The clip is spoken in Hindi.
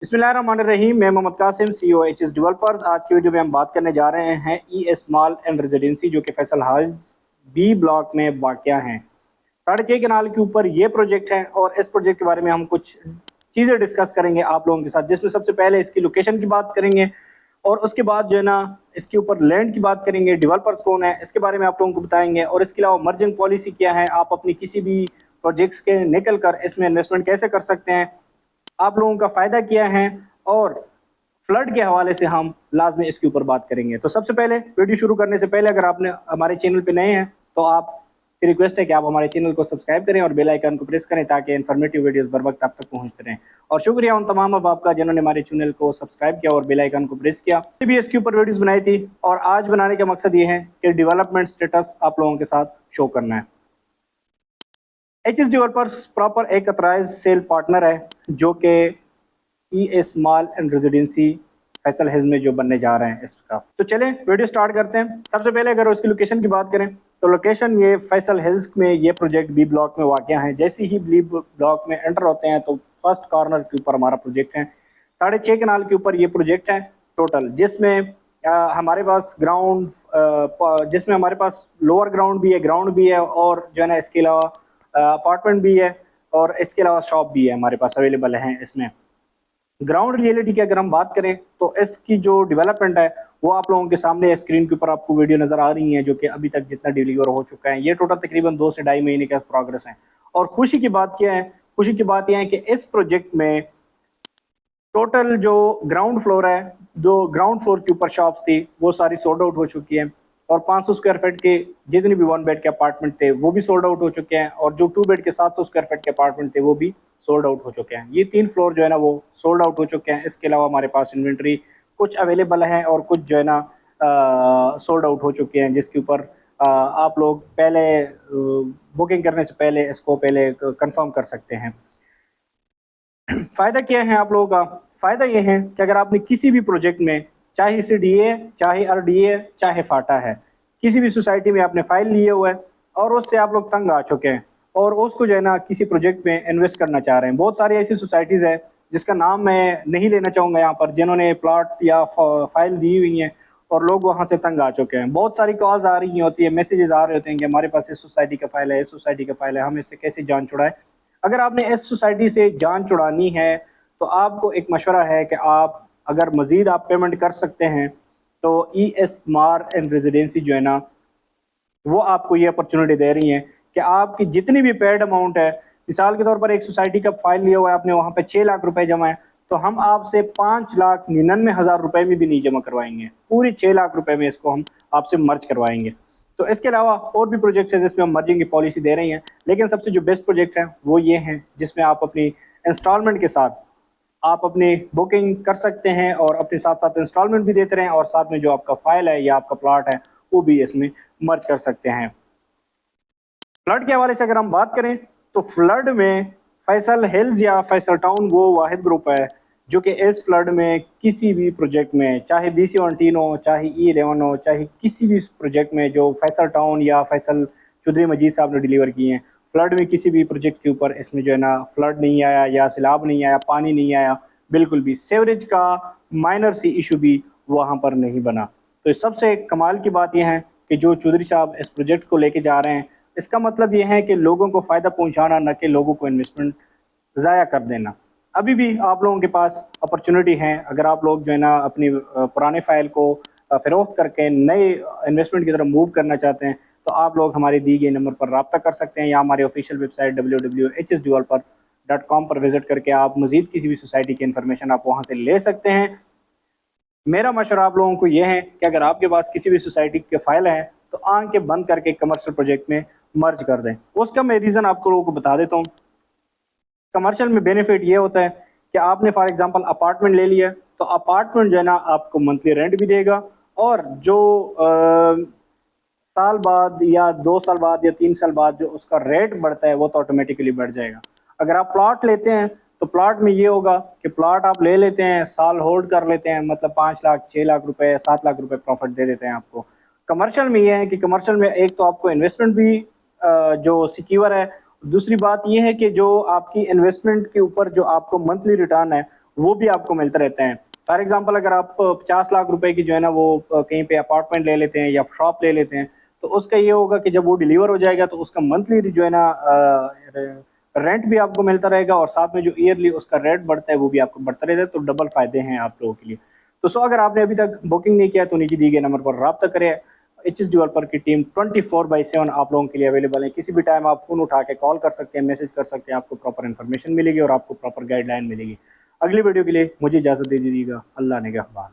बिस्मिल्लाहिर्रहमानिर्रहीम। मैं Mohammed Qasim, CEO HS developers. आज की वीडियो में हम बात करने जा रहे हैं ES मॉल एंड रेजिडेंसी, जो कि फैसल हाउस B ब्लॉक में वाक़या है। 6.5 कनाल के ऊपर ये प्रोजेक्ट है और इस प्रोजेक्ट के बारे में हम कुछ चीज़ें डिस्कस करेंगे आप लोगों के साथ, जिसमें सबसे पहले इसकी लोकेशन की बात करेंगे और उसके बाद जो है ना इसके ऊपर लैंड की बात करेंगे, डेवलपर्स कौन है इसके बारे में आप लोगों को बताएंगे, और इसके अलावा मर्जिंग पॉलिसी क्या है, आप अपनी किसी भी प्रोजेक्ट्स के निकल कर इसमें इन्वेस्टमेंट कैसे कर सकते हैं, आप लोगों का फ़ायदा क्या है, और फ्लड के हवाले से हम लाजमी इसके ऊपर बात करेंगे। तो सबसे पहले वीडियो शुरू करने से पहले अगर आपने हमारे चैनल पे नए हैं तो आपकी रिक्वेस्ट है कि आप हमारे चैनल को सब्सक्राइब करें और बेल आइकन को प्रेस करें ताकि इन्फॉर्मेटिव वीडियोस बर वक्त आप तक पहुंचते रहें। और शुक्रिया उन तमाम अहबाब का जिन्होंने हमारे चैनल को सब्सक्राइब किया और बेल आइकन को प्रेस किया। भी इसके ऊपर वीडियोस बनाई थी और आज बनाने का मकसद ये है कि डेवलपमेंट स्टेटस आप लोगों के साथ शो करना है। HS डेवलपर्स प्रॉपर एक अथराइज सेल पार्टनर है जो कि ES mall and residency Faisal hills में जो बनने जा रहे हैं इसका। तो चलें वीडियो स्टार्ट करते हैं। सबसे पहले अगर उसकी लोकेशन की बात करें तो लोकेशन ये फैसल हिल्स में ये प्रोजेक्ट B ब्लॉक में वाक़या है। जैसे ही B ब्लॉक में एंटर होते हैं तो फर्स्ट कॉर्नर के ऊपर हमारा प्रोजेक्ट है। 6.5 कनाल के ऊपर ये प्रोजेक्ट है टोटल, जिसमें हमारे पास ग्राउंड जिसमें हमारे पास लोअर ग्राउंड भी है और जो है ना इसके अलावा अपार्टमेंट भी है और इसके अलावा शॉप भी है हमारे पास अवेलेबल हैं। इसमें ग्राउंड रियलिटी की अगर हम बात करें तो इसकी जो डेवलपमेंट है वो आप लोगों के सामने स्क्रीन के ऊपर आपको वीडियो नज़र आ रही है, जो कि अभी तक जितना डिलीवर हो चुका है ये टोटल तकरीबन 2 से 2.5 महीने का प्रोग्रेस है। और खुशी की बात क्या है, खुशी की बात यह है कि इस प्रोजेक्ट में टोटल जो ग्राउंड फ्लोर है, जो ग्राउंड फ्लोर के ऊपर शॉप्स थी वो सारी सोल्ड आउट हो चुकी है और 500 स्क्वायर फीट के जितने भी 1 बेड के अपार्टमेंट थे वो भी सोल्ड आउट हो चुके हैं और जो 2 बेड के 700 स्क्वायर फीट के अपार्टमेंट थे वो भी सोल्ड आउट हो चुके हैं। ये 3 फ्लोर जो है ना वो सोल्ड आउट हो चुके हैं। इसके अलावा हमारे पास इन्वेंट्री कुछ अवेलेबल है और कुछ जो है ना सोल्ड आउट हो चुके हैं, जिसके ऊपर आप लोग पहले बुकिंग करने से पहले इसको पहले कंफर्म कर सकते हैं। फ़ायदा क्या है आप लोगों का? फ़ायदा ये है कि अगर आपने किसी भी प्रोजेक्ट में, चाहे CDA, चाहे RDA, चाहे फाटा है, किसी भी सोसाइटी में आपने फाइल लिए हुआ है और उससे आप लोग तंग आ चुके हैं और उसको जो है ना किसी प्रोजेक्ट में इन्वेस्ट करना चाह रहे हैं। बहुत सारी ऐसी सोसाइटीज़ है जिसका नाम मैं नहीं लेना चाहूँगा यहाँ पर, जिन्होंने प्लॉट या फाइल दी हुई हैं और लोग वहाँ से तंग आ चुके हैं। बहुत सारी कॉल्स आ रही होती है, मैसेजेस आ रहे होते हैं कि हमारे पास इस सोसाइटी का फाइल है, इस सोसाइटी का फाइल है, हम इससे कैसे जान छुड़ाएं। अगर आपने इस सोसाइटी से जान छुड़ानी है तो आपको एक मशवरा है कि आप अगर मज़ीद आप पेमेंट कर सकते हैं तो ES मॉल एंड रेजिडेंसी जो है ना वो आपको ये अपॉर्चुनिटी दे रही है कि आपकी जितनी भी पेड अमाउंट है, मिसाल के तौर पर एक सोसाइटी का फाइल लिया हुआ है आपने, वहाँ पे 6 लाख रुपए जमा है, तो हम आपसे 5,99,000 रुपए में भी नहीं जमा करवाएंगे, पूरी 6 लाख रुपए में इसको हम आपसे मर्ज करवाएंगे। तो इसके अलावा और भी प्रोजेक्ट है जिसमें हम मर्जिंग की पॉलिसी दे रही हैं, लेकिन सबसे जो बेस्ट प्रोजेक्ट है वो ये है जिसमें आप अपनी इंस्टॉलमेंट के साथ आप अपनी बुकिंग कर सकते हैं और अपने साथ साथ इंस्टॉलमेंट भी देते रहें और साथ में जो आपका फाइल है या आपका प्लॉट है वो भी इसमें मर्ज कर सकते हैं। फ्लड के हवाले से अगर हम बात करें तो फ्लड में फैसल हिल्स या फैसल टाउन वो वाहिद ग्रुप है जो कि इस फ्लड में किसी भी प्रोजेक्ट में, चाहे BC-13 हो, चाहे E11 हो, चाहे किसी भी प्रोजेक्ट में जो फैसल टाउन या फैसल चौधरी मजीद साहब ने डिलीवर किए हैं, फ्लड में किसी भी प्रोजेक्ट के ऊपर इसमें जो है ना फ्लड नहीं आया या सैलाब नहीं आया, पानी नहीं आया, बिल्कुल भी सेवरेज का माइनर सी इशू भी वहाँ पर नहीं बना। तो सबसे कमाल की बात यह है कि जो चौधरी साहब इस प्रोजेक्ट को लेके जा रहे हैं, इसका मतलब ये है कि लोगों को फ़ायदा पहुँचाना, न कि लोगों को इन्वेस्टमेंट ज़ाया कर देना। अभी भी आप लोगों के पास अपॉर्चुनिटी है, अगर आप लोग जो है ना अपनी पुराने फाइल को फ़रोख्त करके नए इन्वेस्टमेंट की तरफ मूव करना चाहते हैं तो आप लोग हमारे दिए गए नंबर पर रब्ता कर सकते हैं या हमारे ऑफिशियल वेबसाइट www.hsdeveloper.com पर विजिट करके आप मज़ीद किसी भी सोसाइटी की इन्फॉर्मेशन आप वहाँ से ले सकते हैं। मेरा मशवरा आप लोगों को यह है कि अगर आपके पास किसी भी सोसाइटी के फाइल हैं तो आंखें बंद करके कमर्शियल प्रोजेक्ट में मर्ज कर दें। उसका मैं रीज़न आपको लोगों को बता देता हूँ। कमर्शियल में बेनिफिट ये होता है कि आपने फॉर एग्जांपल अपार्टमेंट ले लिया तो अपार्टमेंट जो है ना आपको मंथली रेंट भी देगा और जो साल बाद या 2 साल बाद या 3 साल बाद जो उसका रेट बढ़ता है वो तो ऑटोमेटिकली बढ़ जाएगा। अगर आप प्लॉट लेते हैं तो प्लॉट में ये होगा कि प्लॉट आप ले लेते हैं, साल होल्ड कर लेते हैं, मतलब 5 लाख, 6 लाख रुपए, 7 लाख रुपए प्रॉफिट दे देते हैं आपको। कमर्शियल में ये है कि कमर्शियल में एक तो आपको इन्वेस्टमेंट भी जो सिक्योर है, दूसरी बात ये है कि जो आपकी इन्वेस्टमेंट के ऊपर जो आपको मंथली रिटर्न है वो भी आपको मिलते रहते हैं। फॉर एग्जांपल अगर आप 50 लाख रुपए की जो है ना वो कहीं पे अपार्टमेंट ले लेते हैं या शॉप ले लेते हैं, तो उसका ये होगा कि जब वो डिलीवर हो जाएगा तो उसका मंथली जो है ना रेंट भी आपको मिलता रहेगा, और साथ में जो ईयरली उसका रेट बढ़ता है वो भी आपको बढ़ता रहेगा। तो डबल फायदे हैं आप लोगों के लिए। तो अगर आपने अभी तक बुकिंग नहीं किया तो नीचे दिए गए नंबर पर रब्ता करें। एच एस डेवलपर की टीम 24/7 आप लोगों के लिए अवेलेबल है। किसी भी टाइम आप फोन उठा के कॉल कर सकते हैं, मैसेज कर सकते हैं, आपको प्रॉपर इन्फॉर्मेशन मिलेगी और आपको प्रॉपर गाइडलाइन मिलेगी। अगली वीडियो के लिए मुझे इजाज़त दे दीजिएगा। अल्लाह निगहबान।